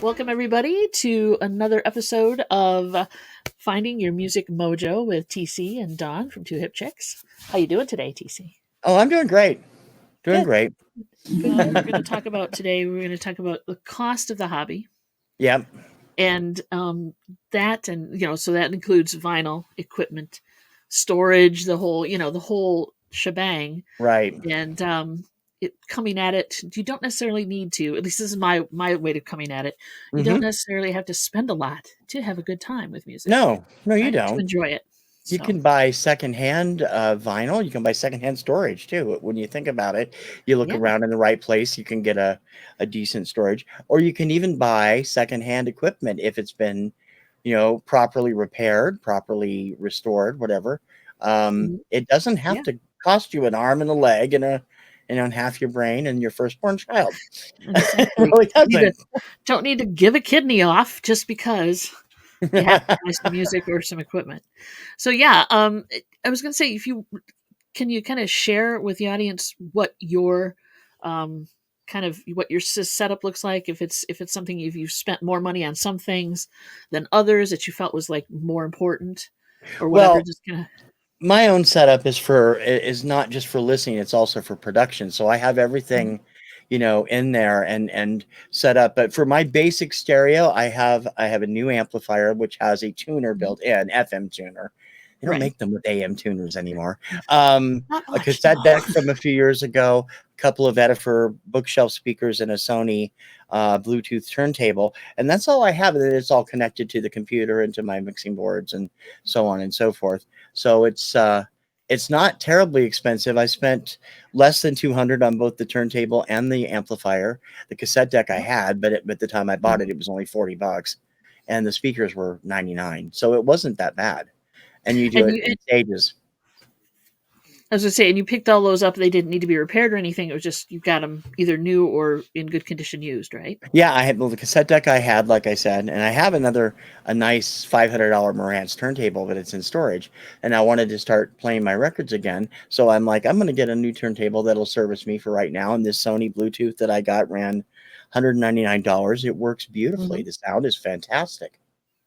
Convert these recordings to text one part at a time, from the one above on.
Welcome everybody to another episode of Finding Your Music Mojo with TC and Dawn from Two Hip Chicks. How you doing today, TC? Oh, I'm doing great. Good. Great. We're going to talk about today. We're going to talk about the cost of the hobby, Yep. and that, and so that includes vinyl equipment, storage, the whole shebang, Right. and coming at it, you don't necessarily need to, at least this is my way of coming at it, you don't necessarily have to spend a lot to have a good time with music. No, you Right? To don't. enjoy it. You can buy secondhand vinyl. You can buy secondhand storage too. When you think about it, you look around in the right place, you can get a decent storage, or you can even buy secondhand equipment if it's been, properly repaired, properly restored, whatever. It doesn't have to cost you an arm and a leg and half your brain and your firstborn child. Exactly. It really doesn't. Don't need to give a kidney off just because you have to buy some music or some equipment. So yeah, I was going to say, can you kind of share with the audience what your what your setup looks like? If it's something, if you've spent more money on some things than others that you felt was like more important or whatever. Well, just kind of. My own setup is not just for listening, it's also for production. So I have everything, in there and set up. But for my basic stereo, I have a new amplifier which has a tuner built in, FM tuner. They don't make them with AM tuners anymore. A cassette deck from a few years ago, a couple of Edifer bookshelf speakers, and a Sony Bluetooth turntable, and that's all I have. And it's all connected to the computer and to my mixing boards and so on and so forth. So it's not terribly expensive. I spent less than $200 on both the turntable and the amplifier. The cassette deck I had, but at the time I bought it, it was only $40, and the speakers were $99. So it wasn't that bad. And you do it in stages. I was going to say, and you picked all those up. They didn't need to be repaired or anything. It was just you got them either new or in good condition used, right? Yeah, I had the cassette deck I had, like I said, and I have a nice $500 Marantz turntable, but it's in storage. And I wanted to start playing my records again. So I'm like, I'm going to get a new turntable that'll service me for right now. And this Sony Bluetooth that I got ran $199. It works beautifully. The sound is fantastic.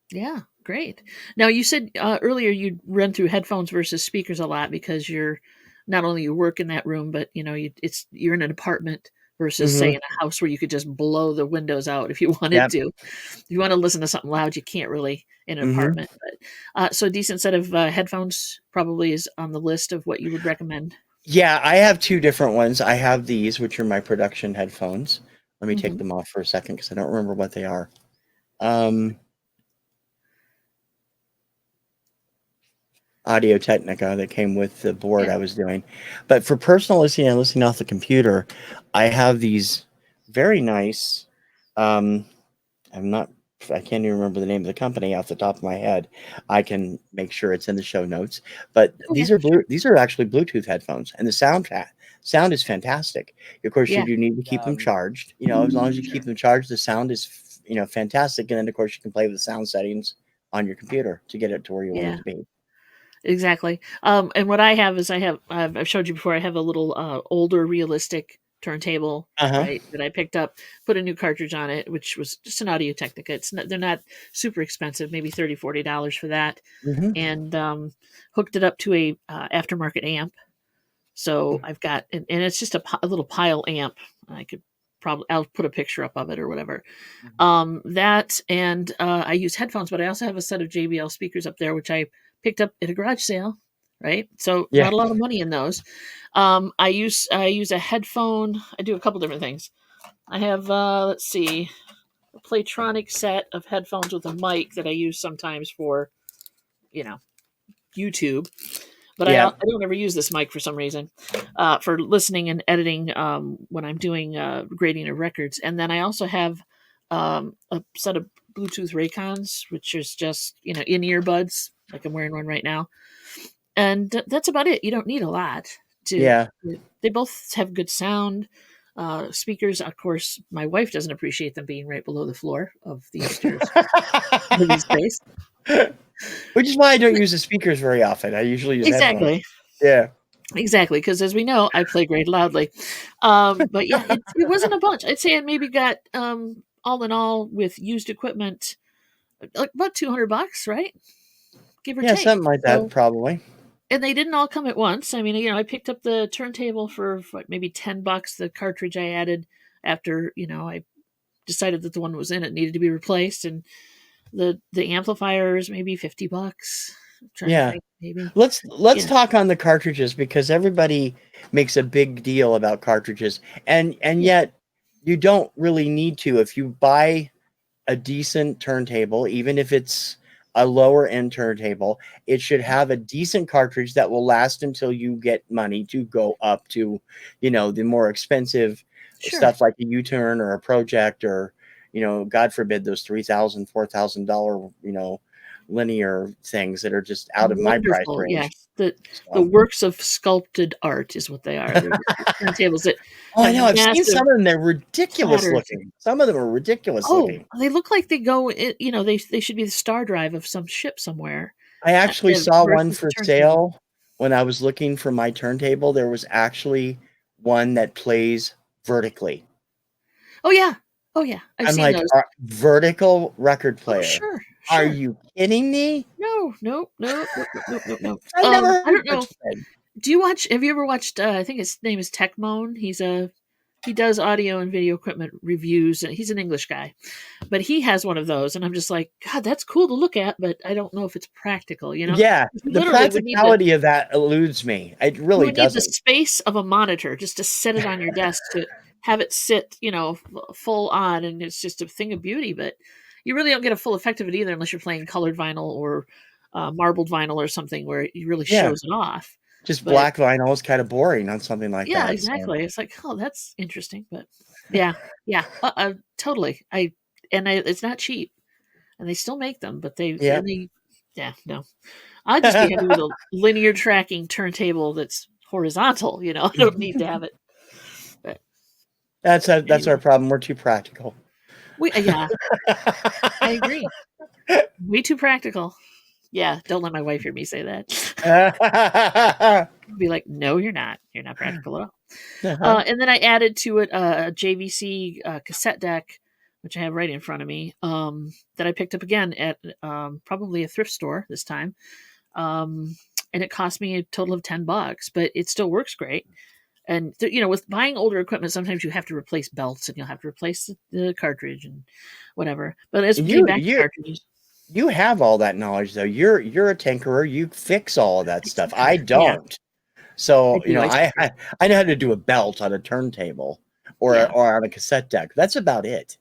Yeah, great. Now you said earlier you'd run through headphones versus speakers a lot because you're not only you work in that room, but you're in an apartment versus say in a house where you could just blow the windows out if you wanted to. If you want to listen to something loud, you can't really in an apartment. But so a decent set of headphones probably is on the list of what you would recommend. Yeah, I have two different ones. I have these, which are my production headphones. Let me take them off for a second because I don't remember what they are. Audio Technica that came with the board I was doing. But for personal listening and listening off the computer, I have these very nice, I can't even remember the name of the company off the top of my head. I can make sure it's in the show notes. But these are actually Bluetooth headphones, and the sound is fantastic. Of course, you do need to keep them charged. As long as you keep them charged, the sound is fantastic. And then of course you can play with the sound settings on your computer to get it to where you want it to be. Exactly. And what I have is I've showed you before, I have a little older realistic turntable, right, that I picked up, put a new cartridge on it, which was just an Audio Technica. They're not super expensive, maybe $30, $40 for that. And hooked it up to a aftermarket amp. So I've got, and it's just a little Pyle amp. I'll put a picture up of it or whatever. That, and I use headphones, but I also have a set of JBL speakers up there, which I picked up at a garage sale, right? So not a lot of money in those. I use a headphone. I do a couple different things. I have, let's see, a Playtronic set of headphones with a mic that I use sometimes for, YouTube. But I don't ever use this mic for some reason for listening and editing when I'm doing grading of records. And then I also have a set of Bluetooth Raycons, which is just, in-ear buds, like I'm wearing one right now. And that's about it. You don't need a lot. They both have good sound. Speakers, of course, my wife doesn't appreciate them being right below the floor of the upstairs living space. Which is why I don't use the speakers very often. I usually use headphones. Yeah. Exactly, because as we know, I play great loudly. But yeah, it wasn't a bunch. I'd say I maybe got all in all, with used equipment, like about $200, right? Give or Yeah, take. something like that, So, probably. and they didn't all come at once. I mean, I picked up the turntable for what, maybe $10. The cartridge I added after, I decided that the one that was in it needed to be replaced, and the amplifiers maybe $50. I'm trying to Yeah. think, maybe. Let's Yeah, talk on the cartridges because everybody makes a big deal about cartridges, and yeah, yet you don't really need to. If you buy a decent turntable, even if it's a lower end turntable, it should have a decent cartridge that will last until you get money to go up to, the more expensive sure. stuff like a U-turn or a project, or, God forbid, those $3,000, $4,000, linear things that are just out of my price Wonderful, range. yes. The So, works of sculpted art is what they are. They're just turntables that oh, I have know. I've seen massive some of them. They're ridiculous platters. looking. Some of them are ridiculous Oh, looking. they look like they go they should be the star drive of some ship somewhere. I actually saw one Versus a for turntable. sale when I was looking for my turntable. There was actually one that plays vertically. Oh, yeah. Oh, yeah. I've I'm seen like, those. vertical record Oh, player. sure, Are sure. you kidding me? No, no, no, no, no, no, no, no. I've never I heard don't such know. a thing. Have you ever watched, I think his name is Techmoan? He does audio and video equipment reviews, and he's an English guy. But he has one of those, and I'm just like, God, that's cool to look at, but I don't know if it's practical, you know? Yeah, You the literally would need practicality of that eludes me. It you really would need the doesn't. space of a monitor just to set it on your desk to have it sit, full on, and it's just a thing of beauty. But you really don't get a full effect of it either unless you're playing colored vinyl or marbled vinyl or something where it really Yeah, shows it off. just But black vinyl is kind of boring on something like yeah, that. So, exactly. It's like, oh, that's interesting. But yeah, yeah, totally. It's not cheap, and they still make them, but yeah. yeah, no. I'd just be happy with a linear tracking turntable that's horizontal, I don't need to have it. But That's our anyway, problem. We're too practical. yeah, I agree. Way too practical. Yeah, don't let my wife hear me say that. Be like, "No, you're not. You're not practical at all." Uh-huh. And then I added to it a JVC cassette deck, which I have right in front of me, that I picked up again at probably a thrift store this time. And it cost me a total of $10, but it still works great. And with buying older equipment, sometimes you have to replace belts and you'll have to replace the cartridge and whatever. But as we came You back to you cartridges, you have all that knowledge though. You're a tinkerer. You fix all of that stuff. I yeah, don't. I So, do. I tinker. I know how to do a belt on a turntable Yeah, or on a cassette deck. That's about it.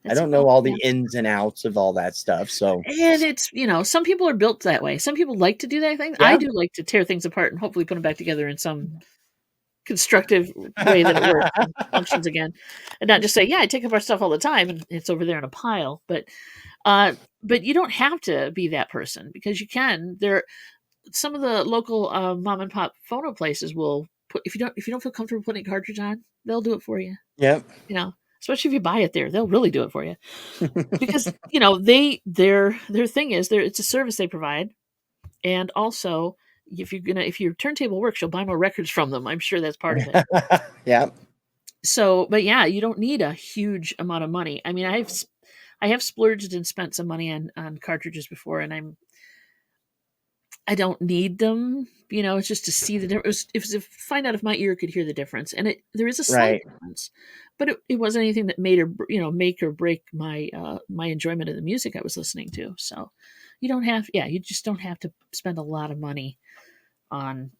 I that's don't know about, all yeah. the ins and outs of all that stuff. So, And it's some people are built that way. Some people like to do that thing. I yeah. do like to tear things apart and hopefully put them back together in some constructive way that it works and functions again, and not just say, "Yeah, I take apart stuff all the time and it's over there in a pile." Uh, but you don't have to be that person because you can. Some of the local mom and pop phono places will put if you don't feel comfortable putting a cartridge on, they'll do it for you. Yep. You know, especially if you buy it there, they'll really do it for you because their thing is it's a service they provide, and also if your turntable works, you'll buy more records from them. I'm sure that's part of it. Yep. So, but yeah, you don't need a huge amount of money. I mean, I have splurged and spent some money on cartridges before, and I don't need them. It's just to see the difference. It was to find out if my ear could hear the difference, and there is a slight Right. difference, but it wasn't anything that make or break my enjoyment of the music I was listening to. So you just don't have to spend a lot of money on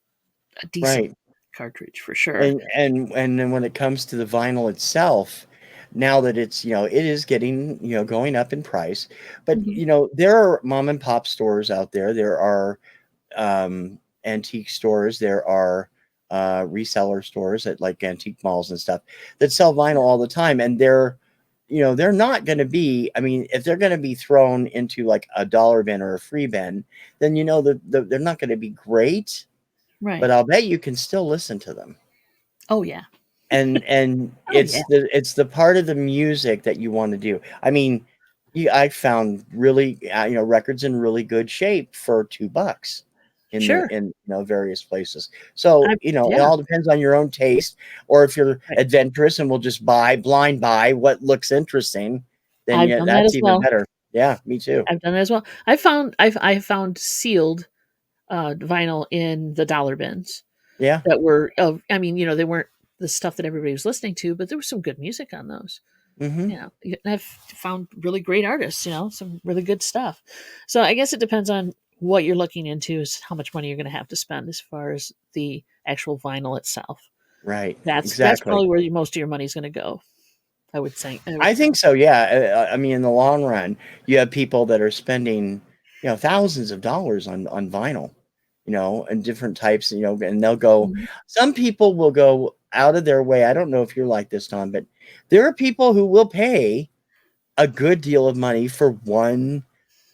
a decent Right. cartridge for sure. And then when it comes to the vinyl itself, now that it's, it is getting, going up in price, but Hmm. there are mom and pop stores out there. There are antique stores, there are reseller stores at like antique malls and stuff that sell vinyl all the time, and they're not going to be. I mean, if they're going to be thrown into like a dollar bin or a free bin, then they're not going to be great. But Right. I'll bet you can still listen to them. Oh yeah. And Oh yeah. it's the part of the music that you want to do. I mean, I found really records in really good shape for $2 Sure. in various places. So I it Yeah. all depends on your own taste, or if you're Right. adventurous and will just blind buy what looks interesting. then I've yeah, done that that's as even well. better. Yeah, me too. I've done that as well. I've found sealed, vinyl in the dollar bins Yeah. that were of I mean, they weren't the stuff that everybody was listening to, but there was some good music on those. Mhm. I've found really great artists, some really good stuff. So I guess it depends on what you're looking into is how much money you're going to have to spend as far as the actual vinyl itself. Right. That's Exactly. probably where most of your money's going to go. I would say. I would I think. think so, yeah. I mean, in the long run, you have people that are spending, thousands of dollars on vinyl, and different types, and they'll go. Mhm. Some people will go out of their way. I don't know if you're like this, Tom, but there are people who will pay a good deal of money for one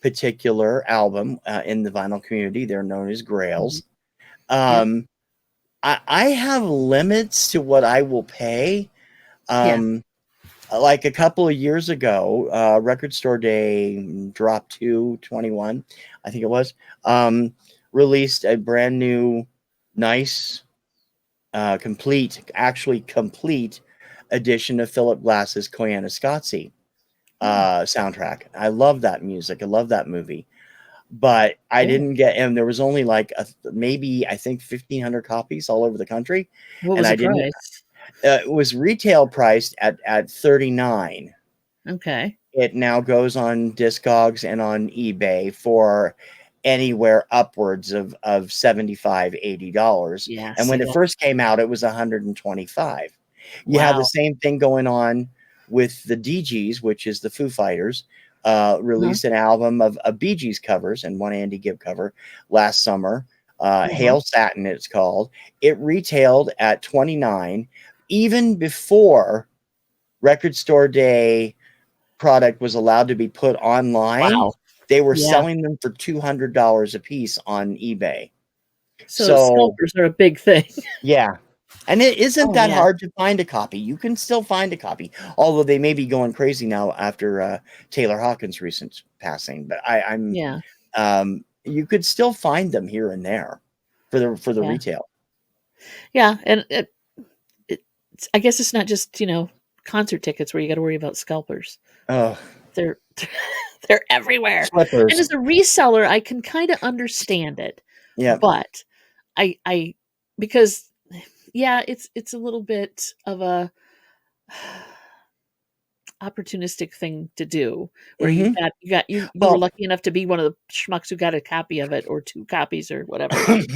particular album in the vinyl community. They're known as Mhm. grails. Yep. Um, I have limits to what I will pay. Yeah. Um, like a couple of years ago, Record Store Day Drop 221, I think it was, um, released a brand new, nice, actually complete edition of Philip Glass's Koyaanisqatsi Mm. soundtrack. I love that music. I love that movie. But I Cool. didn't get, and there was only like maybe I think 1,500 copies all over the country, What and was I the didn't. price? It was retail priced at 39. Okay. It now goes on Discogs and on eBay for anywhere upwards of 75, $80. Yeah. And when See it that. first came out, it was 125. You have the Wow. same thing going on with the DGs, which is the Foo Fighters, Uh-huh. released an album of Bee Gees covers and one Andy Gibb cover last summer. Uh-huh. Hail Satin, it's called. It retailed at 29 even before Record Store Day product was allowed to be put online. Wow. They were Yeah. selling them for $200 a piece on eBay. So So, scalpers are a big thing. yeah. And it isn't Oh that yeah. hard to find a copy. You can still find a copy, although they may be going crazy now after Taylor Hawkins' recent passing. But Yeah. you could still find them here and there for the Yeah. retail. Yeah. And I guess it's not just, concert tickets where you got to worry about scalpers. Oh, They're they're everywhere. And flippers. as a reseller, I can kind of understand it. Yeah. But I because yeah, it's a little bit of a opportunistic thing to do where Hmm. you were Well, lucky enough to be one of the schmucks who got a copy of it or 2 copies or whatever, I and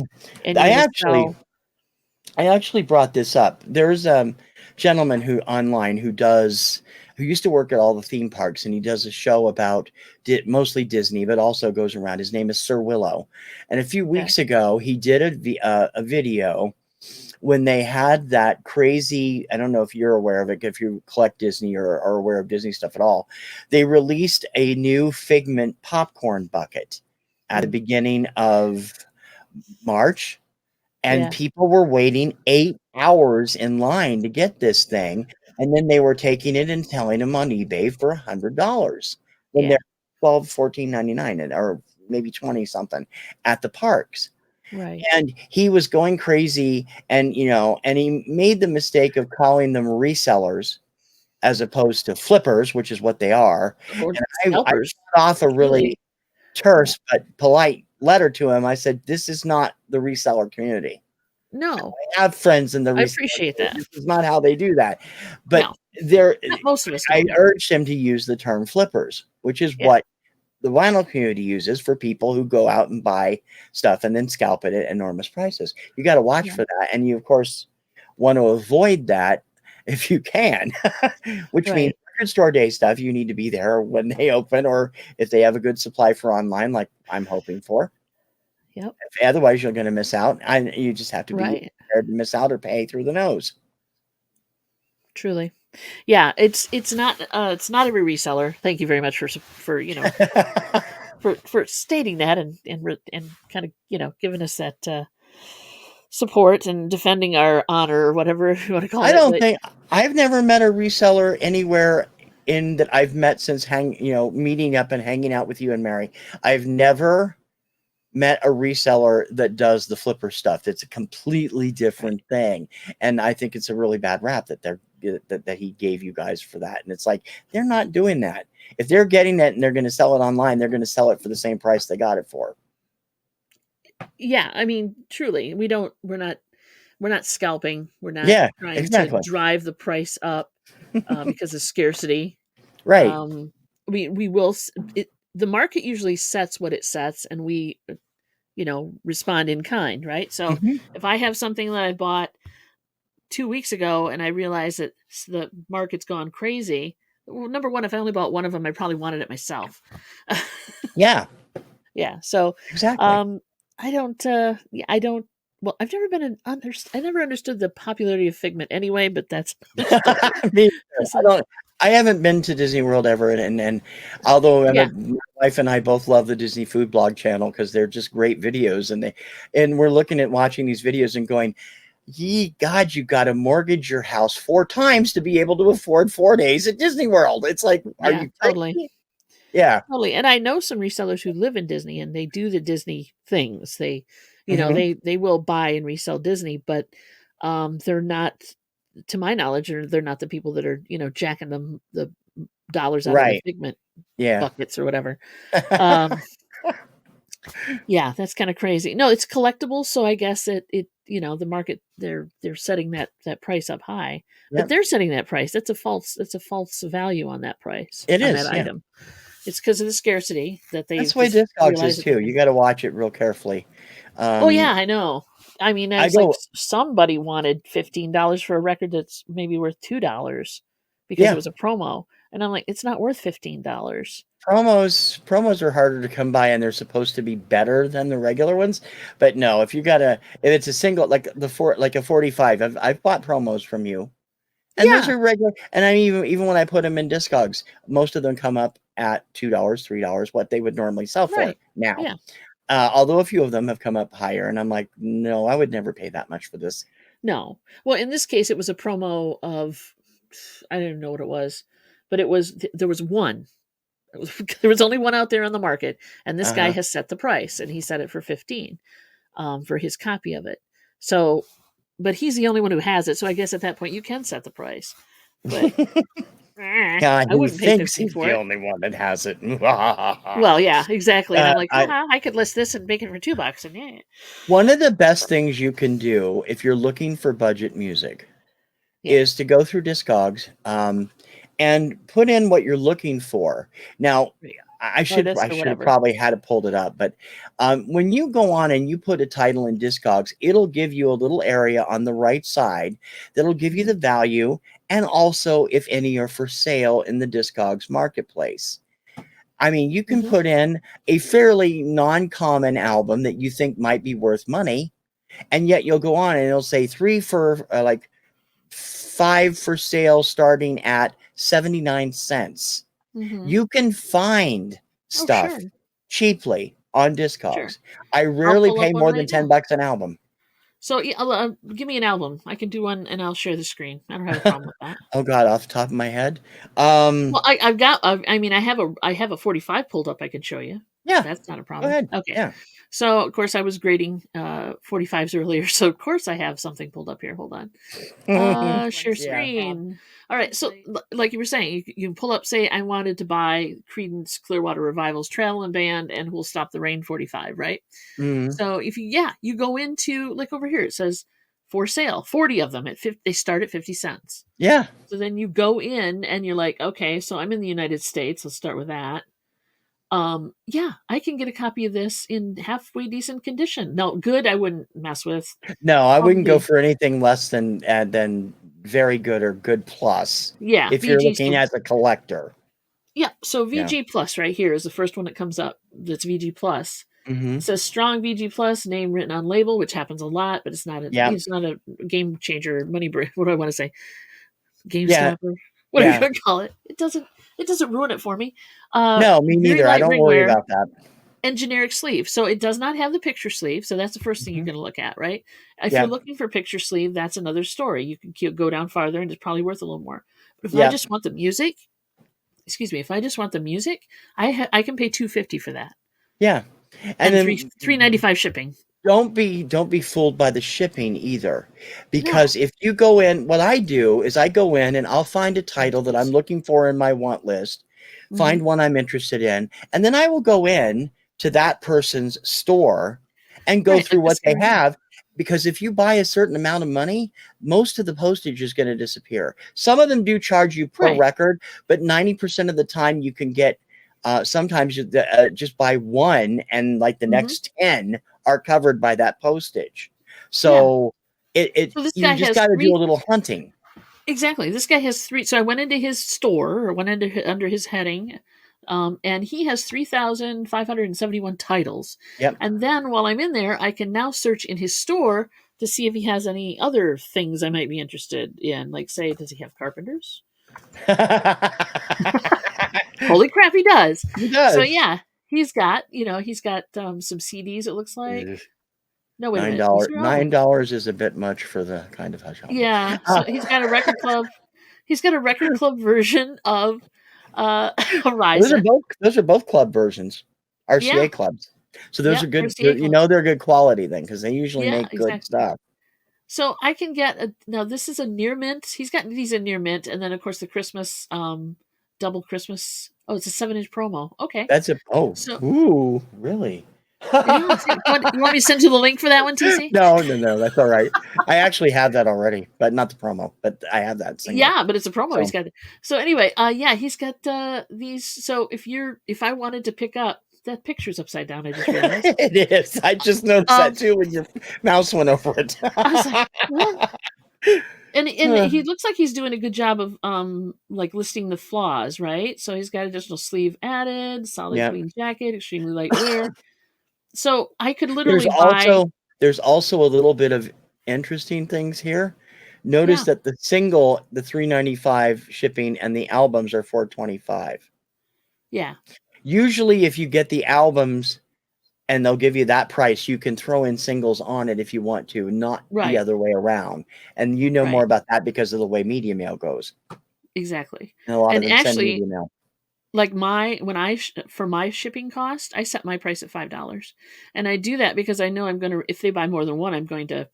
you're gonna actually sell. I actually brought this up. There's a gentleman who online who used to work at all the theme parks, and he does a show about mostly Disney, but also goes around. His name is Sir Willow, and a few Okay. weeks ago he did a video when they had that crazy. I don't know if you're aware of it, if you collect Disney or are aware of Disney stuff at all. They released a new Figment popcorn bucket at the Mm, beginning of March, and yeah, people were waiting 8 hours in line to get this thing, and then they were taking it and selling them on eBay for $100 when they're yeah, 12, 14.99, or maybe 20 something at the parks. right. And he was going crazy, and he made the mistake of calling them resellers as opposed to flippers, which is what they are. Or And I scalpers, got off a really. really Yeah. terse but polite letter to him. I said, "This is not the reseller community. No, Have friends in the I reseller appreciate community. that. This is not how they do that." But No, there not most of us I don't. urged him to use the term flippers, which is Yeah, what the vinyl community uses for people who go out and buy stuff and then scalp it at enormous prices. You got to watch yeah, for that, and you of course want to avoid that if you can, which means right. record store day stuff. You need to be there when they open, or if they have a good supply for online, like I'm hoping for. Yep, Otherwise, you're going to miss out. You just have to be right. prepared to miss out or pay through the nose. Truly. Yeah, it's not every reseller. Thank you very much for stating that and kind of, giving us that support and defending our honor or whatever you want to call I it. don't But think I've never met a reseller anywhere in that I've met since meeting up and hanging out with you and Mary. I've never met a reseller that does the flipper stuff. It's a completely right. different thing. And I think it's a really bad rap that that he gave you guys for that. And it's like, they're not doing that. If they're getting it and they're going to sell it online, they're going to sell it for the same price they got it for. Yeah, I mean, truly, we're not scalping. We're not Yeah, trying to exactly. drive the price up because of scarcity. Right. Um, we will the market usually sets what it sets, and we respond in kind, right? So Hmm. if I have something that I bought 2 weeks ago and I realize that the market's gone crazy, well, number one, if I only bought one of them, I probably wanted it myself. Yeah, Yeah. So, exactly. um, I don't. Yeah, I don't. Well, I've never been I never understood the popularity of Figment anyway, but that's another story. Me too. It's like, I haven't been to Disney World ever, and although yeah, my wife and I both love the Disney Food Blog channel because they're just great videos, and we're looking at watching these videos and going, "Ye God, you got to mortgage your house 4 times to be able to afford 4 days at Disney World." It's like, are yeah, you totally. crazy? Yeah. Totally, and I know some resellers who live in Disney and they do the Disney things. Hmm. They will buy and resell Disney, but they're not, to my knowledge, or they're not the people that are jacking them the dollars out of the Right. Figment Yeah. buckets or whatever. Um, yeah, that's kind of crazy. No, it's collectible, so I guess the market they're setting that price up high, but Yep. they're setting that price. That's a false value on that price It on that is. Yeah. item. It's because of the scarcity that they That's the way just Discogs realize is that too. You got to watch it real carefully. Oh, yeah, Um, I know. I mean, I it's like go, somebody wanted $15 for a record that's maybe worth $2 because it yeah. was a promo, and I'm like, "It's not worth $15." Promos are harder to come by, and they're supposed to be better than the regular ones. But no, if it's a single, like like a 45, I've bought promos from you, and those Yeah, are regular. And I mean, even when I put them in Discogs, most of them come up at $2, $3, what they would normally sell for right. now. Yeah. Although a few of them have come up higher, and I'm like, no, I would never pay that much for this. No. Well, in this case, it was a promo of I don't even know what it was, but there was one. There was only one out there on the market, and this Uh guy huh. has set the price, and he set it for 15, for his copy of it. So, but he's the only one who has it, so I guess at that point you can set the price. But Guy I who wouldn't pay thinks 15 he's for the it. only one that has it. Well, yeah, exactly, and I'm like, I "Haha, I could list this and make it for $2," and yeah. One of the best things you can do if you're looking for budget music Yeah. is to go through Discogs, and put in what you're looking for. Now, Right. I Artist or should have whatever. probably had it pulled it up, but when you go on and you put a title in Discogs, it'll give you a little area on the right side that'll give you Mhm, the value and also if any are for sale in the Discogs marketplace. I mean, you can mhm. put in a fairly non-common album that you think might be worth money, and yet you'll go on and it'll say three for like five for sale starting at 79 cents. Mhm. You can find Oh, stuff sure, cheaply on sure. Discogs. I I'll rarely pull up pay one more than right now. $10 an album. So, yeah, give me an album. I can do one, and I'll share the screen. I don't have a problem with that. Oh God, off the top of my head. Um, Well, I mean, I have a 45 pulled up I can show you. yeah, That's not a go problem. ahead. Okay. Yeah. So, of course, I was grading, 45s earlier, so of course I have something pulled up here. Hold on. Share Yeah. screen. Alright, so like you were saying, you can pull up, say, I wanted to buy Creedence Clearwater Revival's Traveling Band and Who'll Stop the Rain 45, right? Mhm. So if you go into, like, over here, it says for sale, 40 of them they start at 50 cents. Yeah. So then you go in and you're like, okay, so I'm in the United States. Let's start with that. Yeah, I can get a copy of this in halfway decent condition. No, good, I wouldn't mess with. No, I wouldn't go Probably, for anything less than very good or good plus yeah, if you're VG. looking So as a collector. yeah, so Yeah. VG Plus right here is the first one that comes up. That's VG Plus. It Mhm. says strong VG Plus name written on label, which happens a lot, but Yeah. it's not a game changer, money. What do I want to say? Game Yeah. stopper. What are you Yeah. gonna call it? It doesn't ruin it for me. No, me Very neither. I light don't ring worry wear about that. and generic sleeve. So it does not have the picture sleeve. So that's the first thing you're Mhm. going to look at, right? If you're Yep. looking for picture sleeve, that's another story. You can go down farther and it's probably worth a little more. But if I Yep. just want the music, excuse me, if I just want the music, I can pay 250 for that Yeah. And and then 395 shipping. don't be fooled by the shipping either, No. because if you go in, what I do is I go in and I'll find a title that I'm Please. looking for in my want list, Mhm. find one I'm interested in, and then I will go in to that person's store and go Right, through like what this they guy here. have, because if you buy a certain amount of money, most of the postage is going to disappear. Some of them do charge you per Right. record, but 90% of the time you can get sometimes just buy one and like the Mhm. next 10 are covered by that postage. Yeah. So it So this you guy just has got to do a 3 little hunting. exactly. This guy has 3 so I went into his store or went into under his heading, and he has 3,571 titles. Yep. And then while I'm in there, I can now search in his store to see if he has any other things I might be interested in. Like, say, does he have carpenters? Holy crap, he does. He So does. yeah, he's got some CDs, it looks like. Ugh. No, wait a Nine minute. These dollar are albums. $9 is a bit much for the kind of hush album. Yeah, so he's got a record club. He's got a record club version of Horizon. Those are both club versions, Yeah, RCA clubs. So those yeah, are good. RCA You club. know they're good quality then, because they usually Yeah, make good exactly. stuff. So I can get a now this is a near mint. He's got these in near mint, and then of course the Christmas double Christmas. Oh, it's a 7-inch promo. Okay. That's a So ooh, really? yeah, see, you want me to send you the link for that one, TC? No, no, no, that's all right. I actually have that already, but not the promo, but I have that single. Yeah, but it's a promo. He's So got so anyway, yeah, he's got these. So if I wanted to pick up that picture's upside down, I just realized. it is. I just noticed that Um, too when your mouse went over it. I was like, what? And he looks like he's doing a good job of like listing the flaws, right? So he's got additional sleeve added, solid Yeah. clean jacket, extremely light wear. So I could There's literally buy, also there's also a little bit of interesting things here. Notice yeah, that the single, the 395 shipping, and the albums are 425. yeah, Usually if you get the albums and they'll give you that price, you can throw in singles on it if you want to, not the right, other way around. And you know more right, about that because of the way media mail goes. exactly. And a lot of And them send actually, media mail. like my when I for my shipping cost, I set my price at $5, and I do that because I know I'm going to if they buy more than one, I'm going to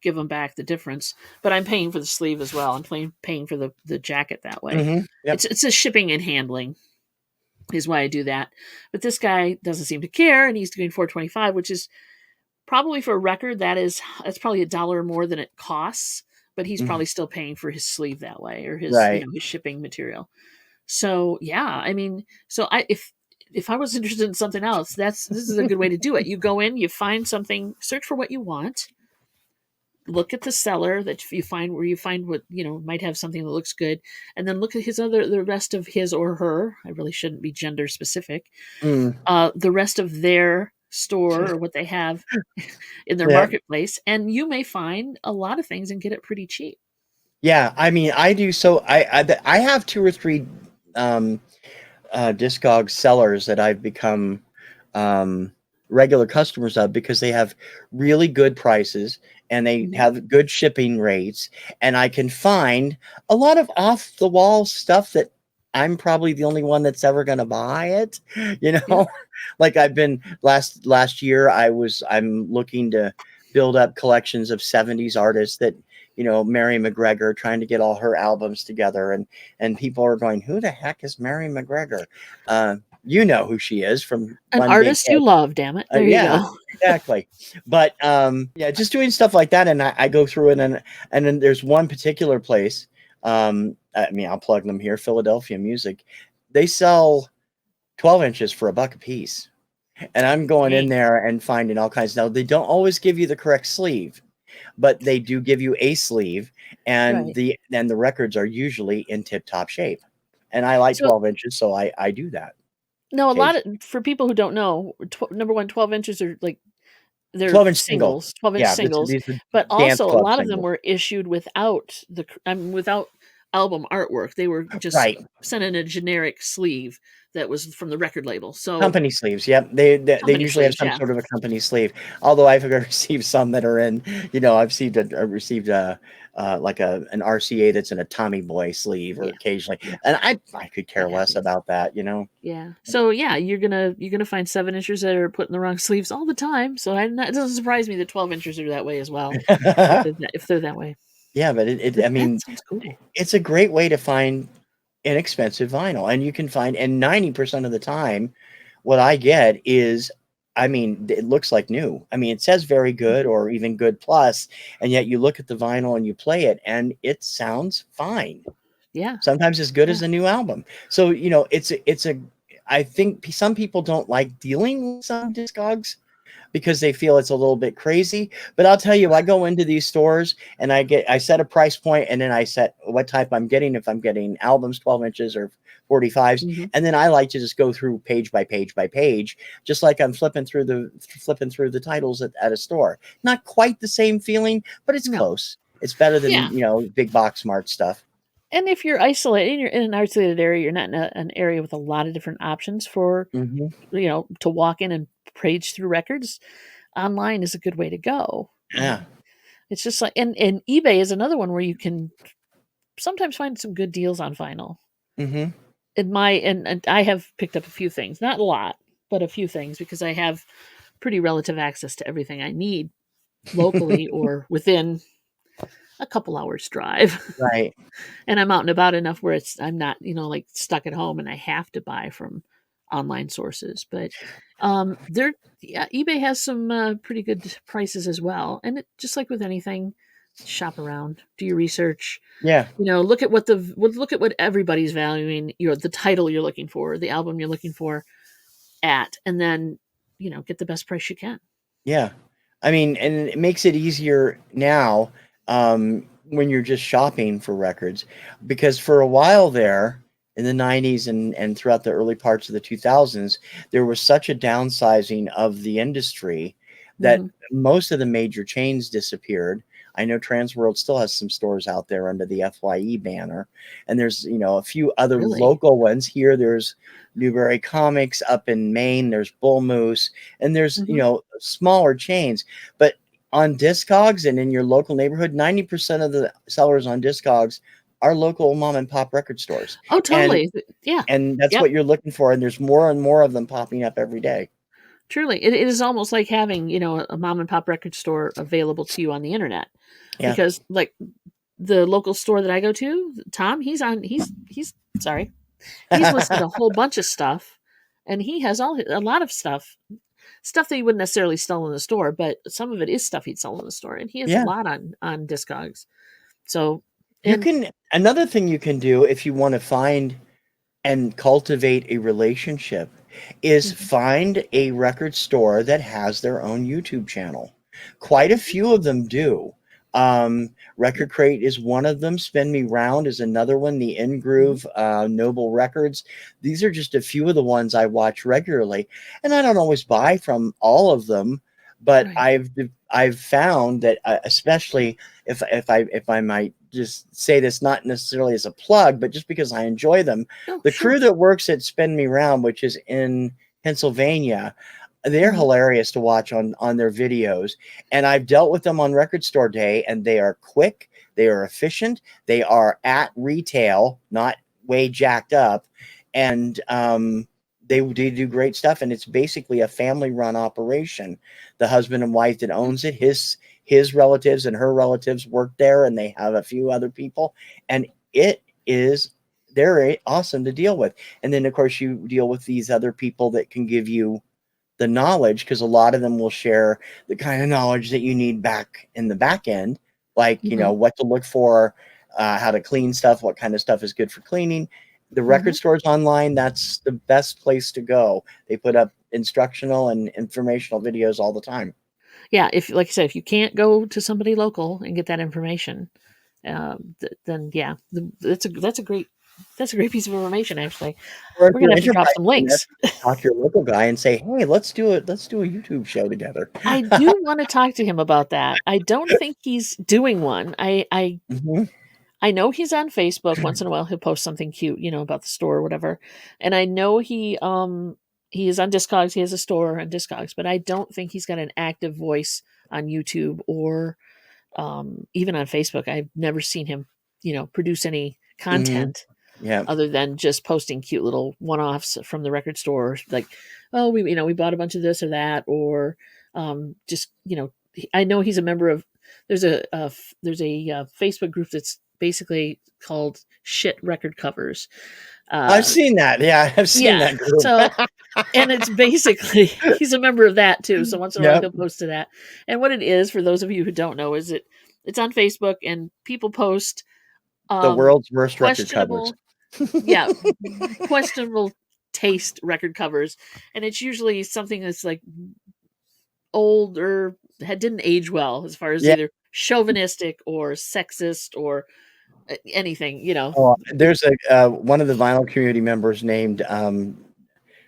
give them back the difference. But I'm paying for the sleeve as well. I'm paying for the jacket that way. Yep. It's a shipping and handling is why I do that. But this guy doesn't seem to care, and he's doing 425, which is probably for a record that's probably $1 more than it costs. But he's Mhm. probably still paying for his sleeve that way or his Right. his shipping material. So yeah, I mean, so I if I was interested in something else, this is a good way to do it. You go in, you find something, search for what you want, look at the seller that you find where you find what might have something that looks good, and then look at the rest of his or her. I really shouldn't be gender specific. Mm. The rest of their store or what they have in their Yeah. marketplace, and you may find a lot of things and get it pretty cheap. Yeah. I mean, I do. So I have two or three um, Discog sellers that I've become um, regular customers of because they have really good prices and they Mhm. have good shipping rates. And I can find a lot of off the wall stuff that I'm probably the only one that's ever going to buy it. You Yeah. know, like I've been last year, I'm looking to build up collections of 70s artists that, Mary McGregor, trying to get all her albums together, and people are going, who the heck is Mary McGregor? You know who she is from An One Big artist you Hit. love, damn it. There you Yeah, go. exactly. But yeah, just doing stuff like that, and I go through it, and then there's one particular place. I mean, I'll plug them here. Philadelphia Music. They sell 12 inches for $1 a piece, and I'm going in Dang. there and finding all kinds. Now they don't always give you the correct sleeve, but they do give you a sleeve, and Right. the records are usually in tip top shape. And I like So 12 inches, so I do that no, a lot occasionally. of for people who don't know, number one, 12 inches are like they're 12-inch single. singles, 12-inch Yeah, singles, these are but dance also a club lot of them singles. were issued without album artwork. They were just Right. sent in a generic sleeve that was from the record label. So Company sleeves, yep. They company usually have sleeves, some yeah. sort of a company sleeve. Although I've received some that are in, I've received like an RCA that's in a Tommy Boy sleeve or Yeah. occasionally, Yeah. and I could care That less happens. about that. Yeah. So yeah, you're gonna find 7 inchers that are put in the wrong sleeves all the time. So it doesn't surprise me that 12 inchers are that way as well. If they're that way. Yeah, but But I that mean, sounds cool. it's a great way to find inexpensive vinyl, and you can find, and 90% of the time, what I get is, I mean, it looks like new. I mean, it says very good Mhm. or even good plus, and yet you look at the vinyl and you play it, and it sounds fine. Yeah. Sometimes as good Yeah. as a new album. So, I think some people don't like dealing with some discogs because they feel it's a little bit crazy. But I'll tell you, I go into these stores and I set a price point, and then I set what type I'm getting, if I'm getting albums, 12 inches or 45s. Mhm. And then I like to just go through page by page by page, just like I'm flipping through the titles at a store. Not quite the same feeling, but it's No. close. It's better than, Yeah. big box smart stuff. And if you're isolated, you're in an isolated area, you're not in an area with a lot of different options for, Hmm. to walk in and page through records. Online is a good way to go. Yeah. It's just like, and eBay is another one where you can sometimes find some good deals on vinyl. Hmm. And I have picked up a few things, not a lot, but a few things because I have pretty relative access to everything I need locally or within a couple hours drive. Right. And I'm out and about enough where I'm not, like stuck at home and I have to buy from online sources. But there, yeah, eBay has some pretty good prices as well. And just like with anything, shop around, do your research. Yeah. Look at look at what everybody's valuing. The title you're looking for, the album you're looking for at, and then get the best price you can. Yeah. I mean, and it makes it easier now, when you're just shopping for records, because for a while there in the 90s and throughout the early parts of the 2000s, there was such a downsizing of the industry that Hmm. most of the major chains disappeared. I know Transworld still has some stores out there under the FYE banner, and there's, a few other Really? local ones here. There's Newberry Comics up in Maine, there's Bull Moose, and there's, Hmm. smaller chains. But on Discogs and in your local neighborhood, 90% of the sellers on Discogs are local mom and pop record stores. Oh, And totally. Yeah. and that's Yep. what you're looking for, and there's more and more of them popping up every day. Truly, it is almost like having a mom and pop record store available to you on the internet, Yeah. because like the local store that I go to, Tom, he's sorry, he's listed a whole bunch of stuff, and he has a lot of stuff that he wouldn't necessarily sell in the store, but some of it is stuff he'd sell in the store, and he has a Yeah. lot on Discogs. So, You and can Another thing you can do if you want to find and cultivate a relationship is Mhm, find a record store that has their own YouTube channel. Quite a mhm, few of them do. yeah, Record Crate is one of them. Spin Me Round is another one. The In mhm, Groove, Noble Records. These are just a few of the ones I watch regularly, and I don't always buy from all of them, but right. I've found that, especially if I might just say this, not necessarily as a plug, but just because I enjoy them, Oh, the crew sure. that works at Spin Me Round, which is in Pennsylvania, they're Mhm, hilarious to watch on their videos. And I've dealt with them on Record Store Day, and they are quick, they are efficient, they are at retail, not way jacked up, and they do great stuff. And it's basically a family run operation. The husband and wife that yeah, owns it, his relatives and her relatives work there, and they have a few other people, and it is they're awesome to deal with. And then of course you deal with these other people that can give you the knowledge, because a lot of them will share the kind of knowledge that you need back in the back end, like, mhm, what to look for, how to clean stuff, what kind of stuff is good for cleaning. The record mhm. stores online, that's the best place to go. They put up instructional and informational videos all the time. Yeah, if like I said, if you can't go to somebody local and get that information, then yeah, that's a great piece of information. Actually, Or if we're you're gonna have to drop enterprising some enough, links. talk to your local guy and say, hey, let's do a YouTube show together. I do want to talk to him about that. I don't think he's doing one. I Mhm. I know he's on Facebook. Once in a while, he'll post something cute, about the store or whatever. And I know he is on Discogs. He has a store on Discogs, but I don't think he's got an active voice on YouTube or even on Facebook. I've never seen him, produce any Mhm. content Yeah. other than just posting cute little one-offs from the record store, like, oh, we bought a bunch of this or that, or just I know he's a member of. There's a Facebook group that's basically called Shit Record Covers. I've Uh, seen that. Yeah, I've seen yeah, that group. so and it's basically he's a member of that too. So once in a while Yep. he'll post to that. And what it is, for those of you who don't know, is it's on Facebook and people post The um world's worst record covers. questionable yeah, questionable taste record covers, and it's usually something that's like old or didn't age well, as far as Yeah. either chauvinistic or sexist or anything. Oh, there's one of the vinyl community members named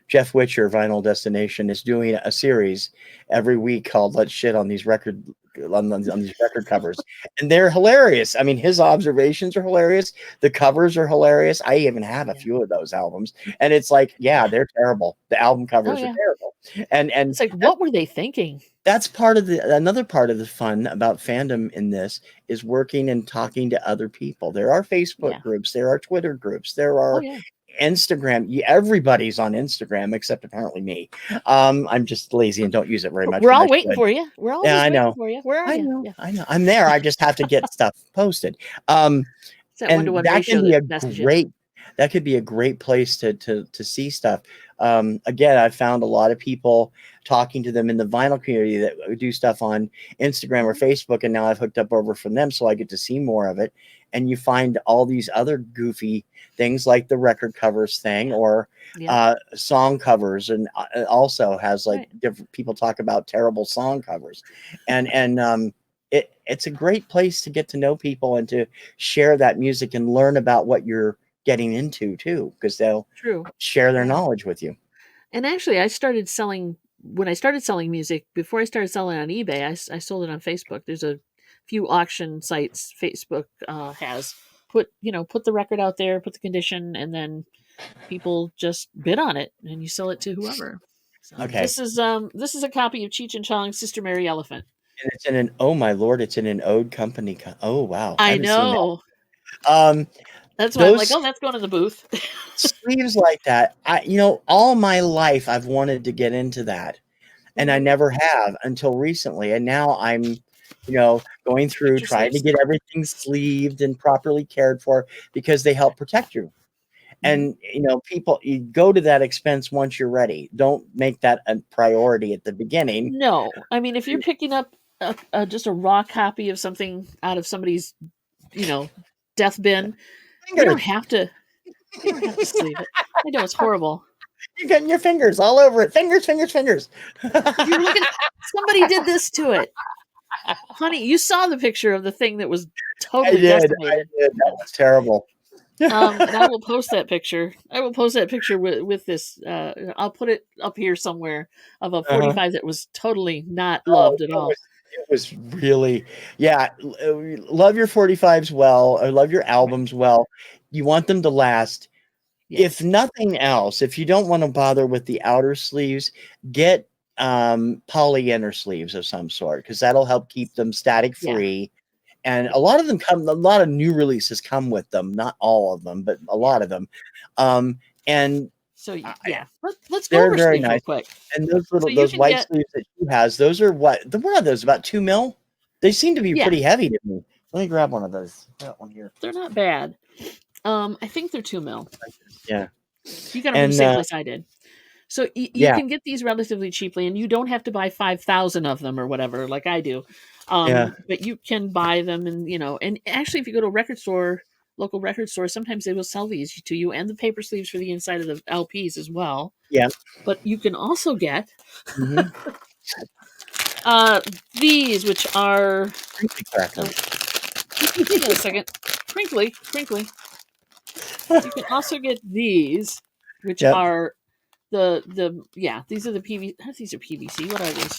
Jeff Witcher, Vinyl Destination, is doing a series every week called "Let's Shit on These on these record covers," and they're hilarious. I mean, his observations are hilarious. The covers are hilarious. I even have a Yeah. few of those albums, and it's like, yeah, they're terrible. The album Oh covers are yeah. terrible, and It's like, what were they thinking? that's part of another part of the fun about fandom in this is working and talking to other people. There are Facebook Yeah. groups, there are Twitter groups, there Oh are yeah. Instagram. Everybody's on Instagram except apparently me. I'm just lazy and don't use it very much, We're but I all waiting should. for you. We're all Yeah, just I waiting know. for you. Where are I you? know. Yeah. I know. I'm there. I just have to get stuff posted. Um, It's that and 1-to-1 ratio that messes you up. that could be a great place to see stuff. Again, I've found a lot of people talking to them in the vinyl community that do stuff on Instagram or Mhm. Facebook, and now I've hooked up over from them, so I get to see more of it. And you find all these other goofy things like the record covers thing, Yeah. or Yeah. song covers, and it also has like Right. different people talk about terrible song covers, and it's a great place to get to know people and to share that music and learn about what you're getting into too, because they'll True. share their Yeah. knowledge with you. And actually, when I started selling music, before I started selling on eBay, I sold it on Facebook. There's a few auction sites Facebook has put the record out there, put the condition, and then people just bid on it, and you sell it to whoever. So Okay. this is a copy of Cheech and Chong's Sister Mary Elephant. And it's in an, oh my lord, it's in an Ode Company. Oh wow, I I haven't seen that. know. Um, That's why I'm like, those oh, that's going in the booth. sleeves like that, all my life I've wanted to get into that, and I Mhm. never have until recently. And now I'm, going through Picture trying to sleeves. get everything sleeved and properly cared for because they help protect you. Hmm. And people, you go to that expense once you're ready. Don't make that a priority at the beginning. No, I mean, if you're picking up just a raw copy of something out of somebody's, you know, death bin, you don't Fingers, have to. You don't have to sleeve it. I know it's horrible. you're getting your fingers all over it. Fingers, fingers, fingers. You're looking. Somebody did this to it, honey. You saw the picture of the thing that was I totally did. I decimated. did. That was terrible. And I will post that picture. I will post that picture with this. I'll put it up here somewhere of a Uh-huh. 45 that was totally not Oh, loved at all. it was really, yeah. Love your 45s well, or love your Right. albums well. You want them to last. If Yes. nothing else, if you don't want to bother with the outer sleeves, get poly inner sleeves of some sort, because that'll help keep them static Yeah. free. And Yeah. a lot of new releases come with them, not all of them, but a Yeah. lot of them. And So I, yeah, let's go they're over very sleeves real nice. quick. And So you those can white get sleeves that she has, those are what are those, about 2 mil? They seem to be yeah, pretty heavy to me. Let me grab one of those. That one here. they're not bad. I think they're 2 mil. Yeah. You got them from the And same place I did. So you yeah, can get these relatively cheaply, and you don't have to buy 5,000 of them or whatever, like I do. yeah, But you can buy them, and and actually, if you go to a record store, local record store, sometimes they will sell these to you, and the paper sleeves for the inside of the LPs as well. yeah. But you can also get Mm-hmm. uh, these, which are Crinkly crackers. hang on a second, crinkly, crinkly. You can also get these, which Yep. are yeah, these are the PV. These are PVC. What are these?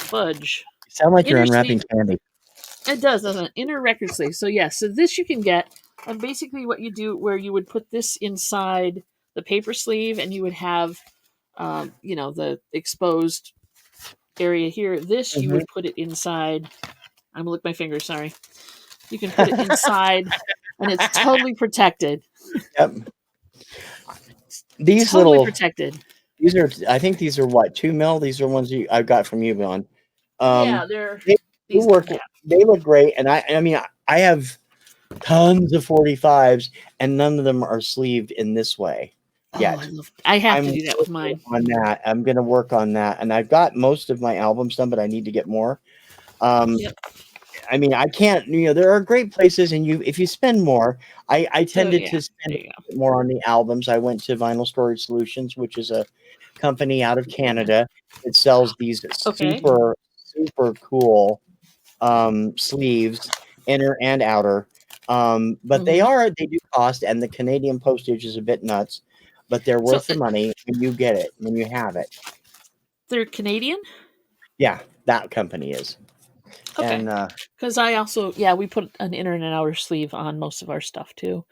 Fudge. You sound like you're Inner sleeve. unwrapping candy. It does, doesn't it? Inner record sleeve. So yeah, so this you can get, and basically what you do, where you would put this inside the paper sleeve, and you would have, the exposed area here. This you Mhm. would put it inside. I'm gonna lick my finger. Sorry. You can put it inside, and it's totally protected. Yep. These Totally little protected. these are I think these are what, 2 mil? These are ones I got from you, Vaughn. Yeah, Um, they're they these work. yeah. They look great, and I mean I have tons of 45s, and none of them are sleeved in this way Oh, yet. I have I'm to do that with working mine. on that. I'm gonna work on that, and I've got most of my albums done, but I need to get more. Um, Yep. I mean, I can't. There are great places, and if you spend more, I So tended yeah, to spend there a you go. bit more on the albums. I went to Vinyl Storage Solutions, which is a company out of Yeah. Canada that sells these Okay. super cool sleeves, inner and outer. But Hmm. they do cost, and the Canadian postage is a bit nuts, but they're So worth the money when you get it, when you have it. they're Canadian. Yeah, that company is. Okay. And Because I also, yeah, we put an inner and an outer sleeve on most of our stuff too.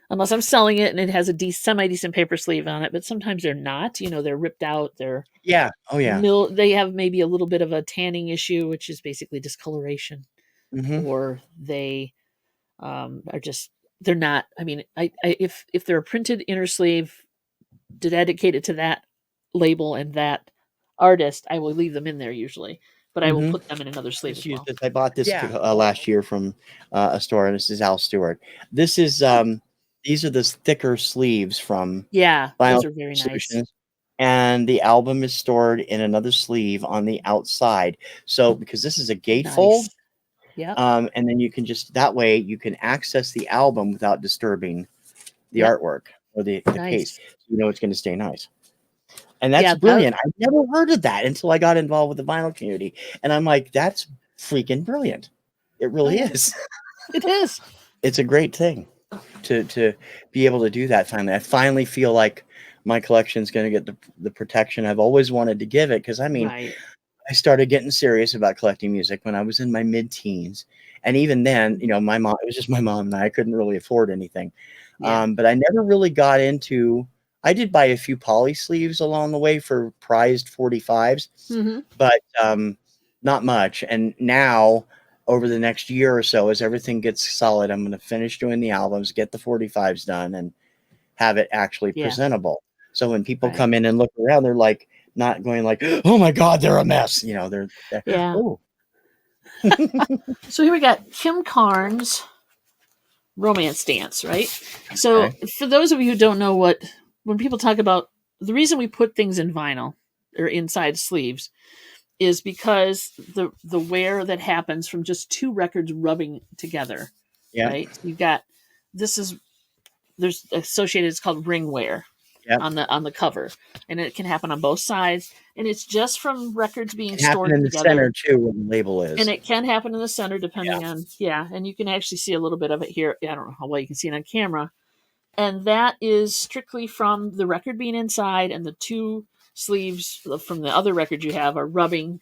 Unless I'm selling it and it has a semi decent paper sleeve on it, but sometimes they're not. They're ripped out. They're yeah, oh yeah. They have maybe a little bit of a tanning issue, which is basically discoloration, Hmm. or they are just they're not. I mean, if they're a printed inner sleeve dedicated to that label and that artist, I will leave them in there usually, but I will Hmm. put them in another sleeve Just as use well. this. I bought this last year from a store, and this is Al Stewart. This is Oh, these are the thicker sleeves from yeah, Vinyl those are very nice. Solutions, and the album is stored in another sleeve on the outside. So because this is a gatefold, Nice. Yep. and then you can just that way you can access the album without disturbing the Yep. artwork or the case. Nice. It's going to stay nice. And that's Yeah, that brilliant. I never heard of that until I got involved with the vinyl community. And I'm like, that's freaking brilliant. It oh really yeah, is. it is. It's a great thing to be able to do that finally. I finally feel like my collection's going to get the protection I've always wanted to give it. Because I mean, Right. I started getting serious about collecting music when I was in my mid-teens, and even then, Mhm. my mom it was just my mom and I couldn't really afford anything. Yeah. But I never really got into I did buy a few poly sleeves along the way for prized 45s, Mhm. but, not much, and now, over the next year or so, as everything gets solid, I'm gonna finish doing the albums, get the 45s done, and have it actually Yeah. presentable. So when people Right. come in and look around, they're like not going like, "Oh my god, they're a mess." They're Yeah. oh. So here we got Kim Carnes' Romance Dance, right? So Okay. for those of you who don't know when people talk about the reason we put things in vinyl or inside sleeves is because the wear that happens from just two records rubbing together, Yep. right? You've got this is there's associated. It's called ring wear Yep. on the cover, and it can happen on both sides. And it's just from records being Can happen stored in the together, center too where the label and is. it can happen in the center Yeah. depending on and you can actually see a little bit of it here. I don't know how well you can see it on camera, and that is strictly from the record being inside, and the two sleeves from the other record you have are rubbing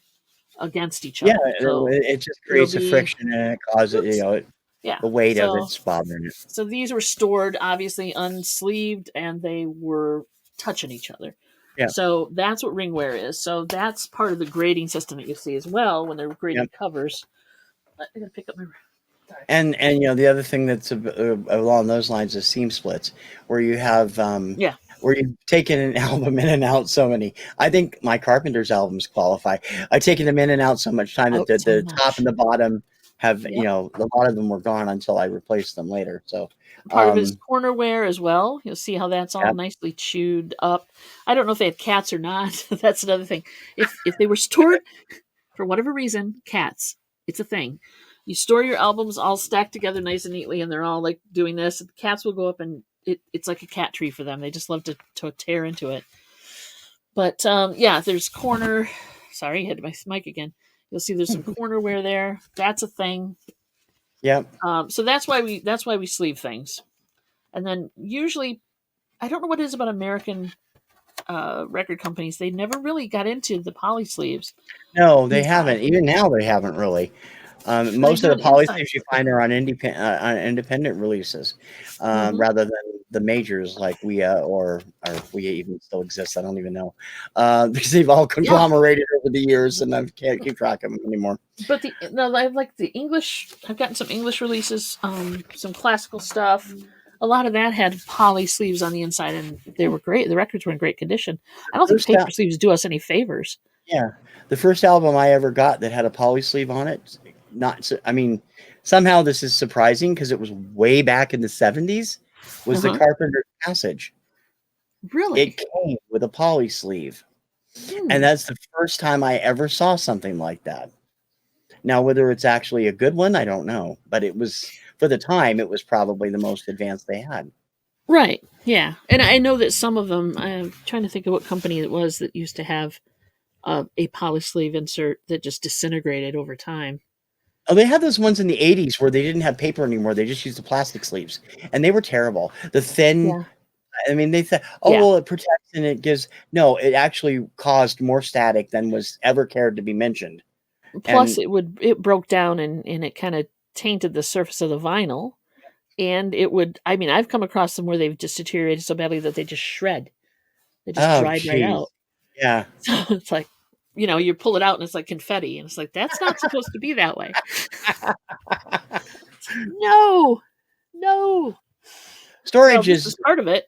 against each Yeah, other. So it just it'll creates a be friction and it causes, oops, yeah. the weight of So it's bothering it. so these were stored obviously unsleeved, and they were touching each other. Yeah. So that's what ringware is. So that's part of the grading system that you see as well when they're grading Yep. covers. I gotta pick up my. Sorry. And the other thing that's along those lines is seam splits, where you have Yeah. where you've taken an album in and out so many. I think my Carpenter's albums qualify. I've taken them in and out so much time that Out so the top much. and the bottom have Yep. a lot of them were gone until I replaced them later. So Part of it is um, corner wear as well. You'll see how that's all yeah, nicely chewed up. I don't know if they had cats or not. That's another thing. If they were stored for whatever reason, cats. It's a thing. You store your albums all stacked together nice and neatly, and they're all like doing this. And cats will go up, and it's like a cat tree for them. They just love to tear into it. But yeah, there's corner. Sorry, hit my mic again. You'll see there's some corner wear there. That's a thing. yeah. So that's why we sleeve things. And then usually, I don't know what it is about American record companies. They never really got into the poly sleeves No, they haven't. inside. Even now, they haven't really. They Most of do the an poly inside sleeves you sticker. find are on independent releases, Mhm. rather than the majors like we or we even still exists. I don't even know, because they've all Yeah. conglomerated over the years, and I can't keep track of them anymore. But I have like the English. I've gotten some English releases, some classical stuff. A lot of that had poly sleeves on the inside, and they were great. The records were in great condition. I don't think First paper sleeves do us any favors. Yeah, the first album I ever got that had a poly sleeve on it, not s I mean, somehow this is surprising because it was way back in the '70s, was the Uh-huh. Carpenter's Passage. It Really? came with a poly sleeve, and Hmm. that's the first time I ever saw something like that. Now, whether it's actually a good one, I don't know, but it was for the time, it was probably the most advanced they had. Right. Yeah. And I know that some of them. I'm trying to think of what company it was that used to have a poly sleeve insert that just disintegrated over time. Oh, they had those ones in the '80s where they didn't have paper anymore, they just used the plastic sleeves, and they were terrible. The thin Yeah. I mean, they said, "Oh, Yeah. well, it protects and it gives" no, it actually caused more static than was ever cared to be mentioned, Plus, and it broke down and it kind of tainted the surface of the vinyl, and it would. I mean, I've come across them where they've just deteriorated so badly that they just shred. They just oh, dried right jeez. out. Yeah. So it's like, you pull it out and it's like confetti, and it's like that's not supposed to be that way. It's like, no, no. Well, Storage this is is part of it.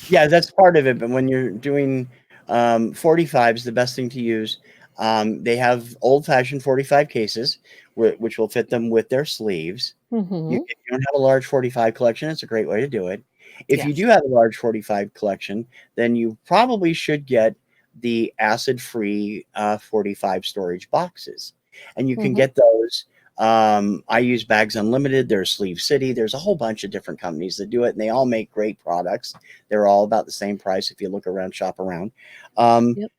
yeah, that's part of it, but when you're doing, 45s, the best thing to use, they have old-fashioned 45 cases, which will fit them with their sleeves. Hmm. If you don't have a large 45 collection, it's a great way to do it. If you Yes. do have a large 45 collection, then you probably should get the acid-free 45 storage boxes. And you can Hmm. get those. I use Bags Unlimited, there's Sleeve City, there's a whole bunch of different companies that do it, and they all make great products. They're all about the same price if you look around, shop around. Um, Yep.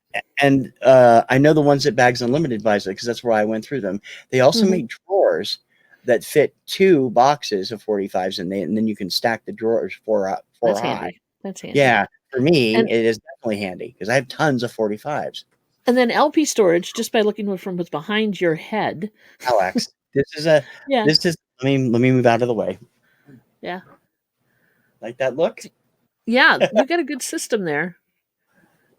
and I know the ones that Bags Unlimited buys it because that's where I went through them. They also Hmm. make drawers that fit 2 boxes of 45s and then you can stack the drawers 4 That's high. handy. That's handy. Yeah, for me, And it is definitely handy because I have tons of 45s. and then LP storage, just by looking from what's behind your head. Alex, Yeah. this is let me move out of the way. Yeah. Like that look? Yeah. You got a good system there.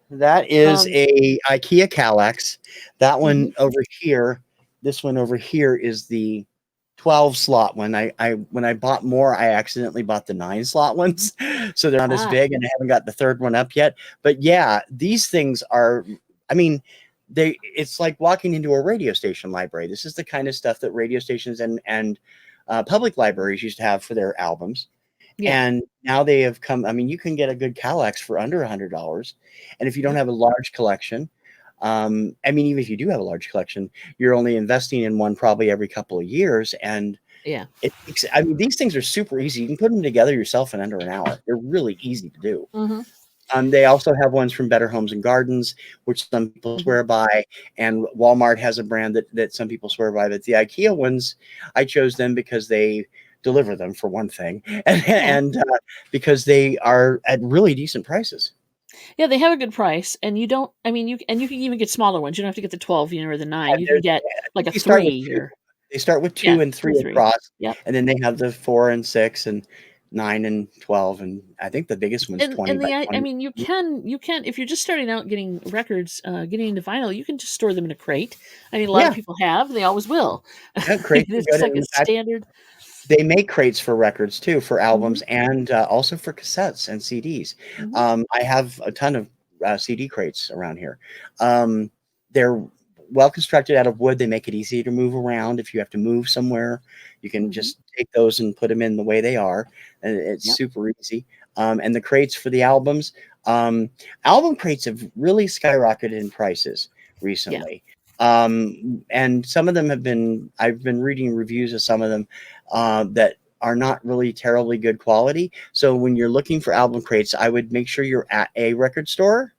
That is Um. a IKEA Kallax. That Mhm. one over here, this one over here is the 12 slot one. I when I bought more, I accidentally bought the 9 slot ones, so they're not as Ah. big, and I haven't got the third one up yet. But yeah, these things are, I mean, it's like walking into a radio station library. This is the kind of stuff that radio stations and public libraries used to have for their albums. Yeah. And now they have come I mean, you can get a good Kallax for under $100, and if you don't Yep. have a large collection, I mean, even if you do have a large collection, you're only investing in one probably every couple of years, and Yeah. it takes I mean, these things are super easy. You can put them together yourself in under an hour. They're really easy to do. Mhm. They also have ones from Better Homes and Gardens, which some people Mhm. swear by, and Walmart has a brand that some people swear by. But the IKEA ones, I chose them because they deliver them for one thing, Yeah. and because they are at really decent prices. Yeah, they have a good price, and you don't. I mean, you can even get smaller ones. You don't have to get the 12, or the 9. You can There's get I like think a they start with 3 2. or They start with yeah, 2 and 3 2, 3. across, Yep. and then they have the 4 and 6 and 9 and 12, and I think the biggest one's 20 And by I 20. mean, you can if you're just starting out getting records, getting into vinyl, you can just store them in a crate. I mean, a lot of Yeah, people have. They always will. yeah, crates are It's good, like and a in fact, standard. they make crates for records too, for Mhm. albums and also for cassettes and CDs. Mhm. I have a ton of CD crates around here. Um, they're well constructed out of wood. They make it easy to move around. If you have to move somewhere, you can Mhm. just take those and put them in the way they are, and it's Yep. super easy. And the crates for the albums, um, album crates have really skyrocketed in prices Yeah. recently. And some of them I've been reading reviews of some of them that are not really terribly good quality. So when you're looking for album crates, I would make sure you're at a record store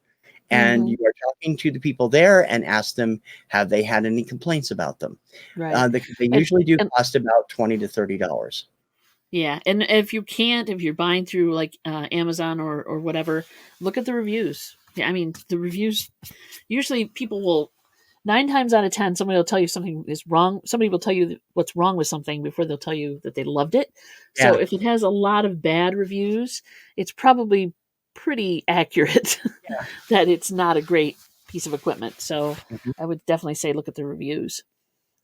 and Mhm. you are talking to the people there and ask them, have they had any complaints about them? Right. They And usually do and cost about $20 to $30. yeah, and if you're buying through like Amazon or whatever, look at the reviews. Yeah, I mean, the reviews usually people will. 9 times out of 10, somebody will tell you something is wrong. Somebody will tell you what's wrong with something before they'll tell you that they loved it. So Yeah. if it has a lot of bad reviews, it's probably pretty accurate Yeah. that it's not a great piece of equipment. So Mhm. I would definitely say look at the reviews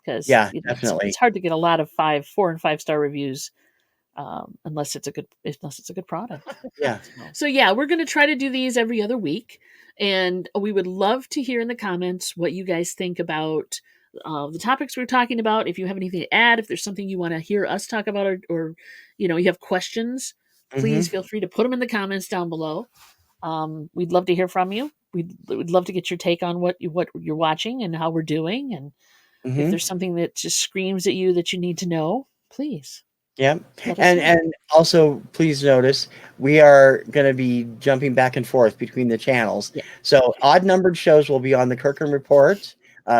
because Yeah, it's definitely. hard to get a lot of 4 and 5 star reviews unless it's a good product. Yeah. So yeah, we're going to try to do these every other week, and we would love to hear in the comments what you guys think about the topics we're talking about. If you have anything to add, if there's something you want to hear us talk about, or you have questions, please Mhm. feel free to put them in the comments down below. We'd love to hear from you. We'd love to get your take on what you're watching and how we're doing, and if Mhm. there's something that just screams at you that you need to know, please Yep. let us And know. also please notice we are gonna be jumping back and forth between the channels. Yeah. So odd numbered shows will be on the Kirkham Report,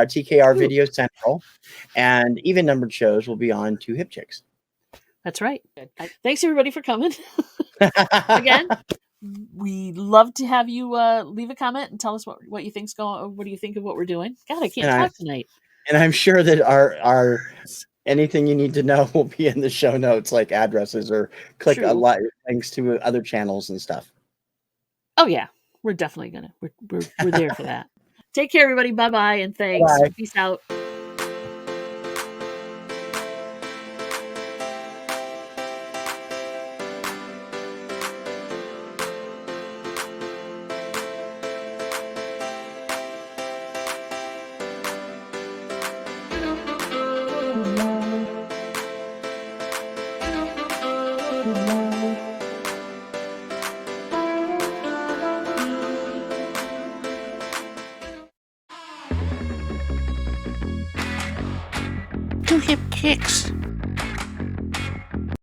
TKR Ooh, VideoCentral, and even numbered shows will be on Two Hip Chicks. that's right. Thanks everybody for coming. Again, we love to have you leave a comment and tell us what you think's going. What do you think of what we're doing? God, I can't And I talk tonight. and I'm sure that our anything you need to know will be in the show notes, like addresses or click a True. lot links to other channels and stuff. Oh yeah, we're definitely gonna. We're there for that. Take care, everybody. Bye bye, and thanks. Bye. Peace out. Two hip kicks.